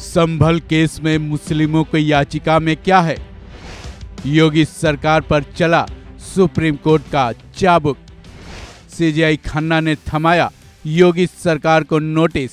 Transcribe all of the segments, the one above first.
संभल case में मुस्लिमों की याचिका में क्या है? योगी सरकार पर चला सुप्रीम कोर्ट का चाबुक। सीजेआई खन्ना ने थमाया योगी सरकार को नोटिस।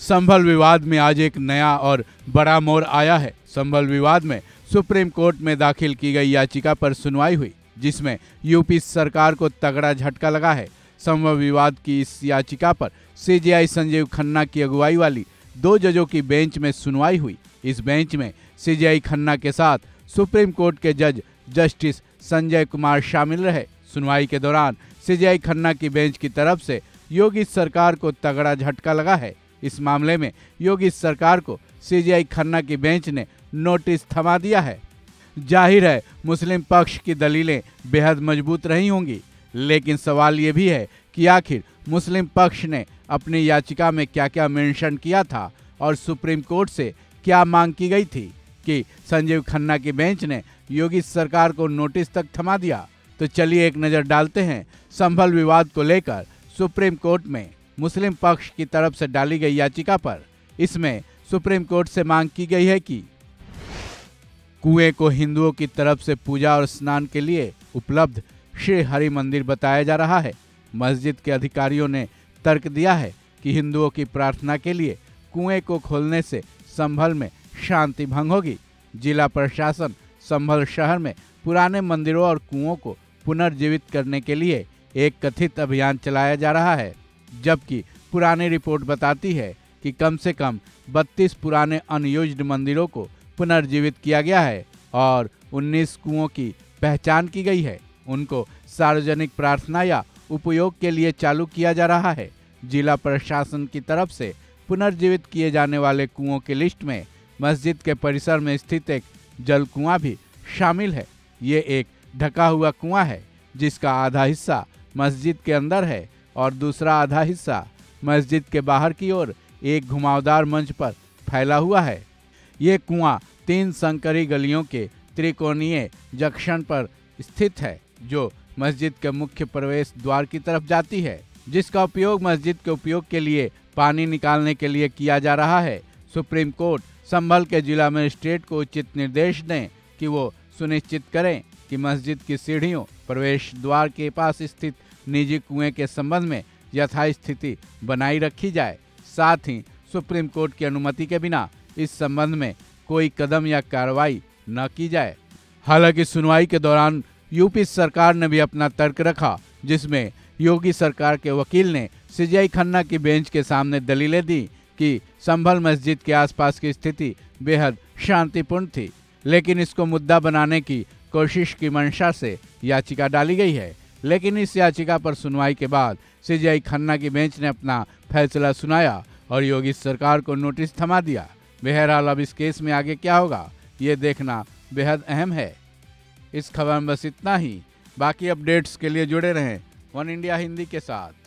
संभल विवाद में आज एक नया और बड़ा मोड़ आया है। संभल विवाद में सुप्रीम कोर्ट में दाखिल की गई याचिका पर सुनवाई हुई, जिसमें यूपी सरकार को तगड़ा झटका लगा है। संभल विवाद की इस याचिका पर सीजेआई संजीव खन्ना की अगुवाई वाली 2 जजों की बेंच में सुनवाई हुई। इस बेंच में सीजेआई खन्ना के साथ सुप्रीम कोर्ट के जज जस्टिस संजय कुमार शामिल रहे। सुनवाई के दौरान सीजेआई खन्ना की बेंच की तरफ से योगी सरकार को तगड़ा झटका लगा है। इस मामले में योगी सरकार को सीजेआई खन्ना की बेंच ने नोटिस थमा दिया है। जाहिर है मुस्लिम पक्ष की दलीलें बेहद मजबूत रही होंगी, लेकिन सवाल ये भी है कि आखिर मुस्लिम पक्ष ने अपनी याचिका में क्या क्या मेंशन किया था और सुप्रीम कोर्ट से क्या मांग की गई थी कि संजीव खन्ना की बेंच ने योगी सरकार को नोटिस तक थमा दिया। तो चलिए एक नज़र डालते हैं संभल विवाद को लेकर सुप्रीम कोर्ट में मुस्लिम पक्ष की तरफ से डाली गई याचिका पर। इसमें सुप्रीम कोर्ट से मांग की गई है कि कुएं को हिंदुओं की तरफ से पूजा और स्नान के लिए उपलब्ध श्री हरि मंदिर बताया जा रहा है। मस्जिद के अधिकारियों ने तर्क दिया है कि हिंदुओं की प्रार्थना के लिए कुएं को खोलने से संभल में शांति भंग होगी। जिला प्रशासन संभल शहर में पुराने मंदिरों और कुओं को पुनर्जीवित करने के लिए एक कथित अभियान चलाया जा रहा है, जबकि पुरानी रिपोर्ट बताती है कि कम से कम 32 पुराने अनयूज्ड मंदिरों को पुनर्जीवित किया गया है और 19 कुओं की पहचान की गई है। उनको सार्वजनिक प्रार्थना या उपयोग के लिए चालू किया जा रहा है। जिला प्रशासन की तरफ से पुनर्जीवित किए जाने वाले कुओं की लिस्ट में मस्जिद के परिसर में स्थित एक जल कुआं भी शामिल है। ये एक ढका हुआ कुआं है, जिसका आधा हिस्सा मस्जिद के अंदर है और दूसरा आधा हिस्सा मस्जिद के बाहर की ओर एक घुमावदार मंच पर फैला हुआ है। ये कुआं 3 संकरी गलियों के त्रिकोणीय जंक्शन पर स्थित है, जो मस्जिद के मुख्य प्रवेश द्वार की तरफ जाती है, जिसका उपयोग मस्जिद के उपयोग के लिए पानी निकालने के लिए किया जा रहा है। सुप्रीम कोर्ट संभल के जिला मजिस्ट्रेट को उचित निर्देश दें कि वो सुनिश्चित करें कि मस्जिद की सीढ़ियों प्रवेश द्वार के पास स्थित निजी कुएं के संबंध में यथास्थिति बनाई रखी जाए। साथ ही सुप्रीम कोर्ट की अनुमति के बिना इस संबंध में कोई कदम या कार्रवाई न की जाए। हालांकि सुनवाई के दौरान यूपी सरकार ने भी अपना तर्क रखा, जिसमें योगी सरकार के वकील ने सीजेआई खन्ना की बेंच के सामने दलीलें दी कि संभल मस्जिद के आसपास की स्थिति बेहद शांतिपूर्ण थी, लेकिन इसको मुद्दा बनाने की कोशिश की मंशा से याचिका डाली गई है। लेकिन इस याचिका पर सुनवाई के बाद सीजेआई खन्ना की बेंच ने अपना फैसला सुनाया और योगी सरकार को नोटिस थमा दिया। बहरहाल अब इस केस में आगे क्या होगा, ये देखना बेहद अहम है। इस खबर में बस इतना ही। बाकी अपडेट्स के लिए जुड़े रहें वन इंडिया हिंदी के साथ।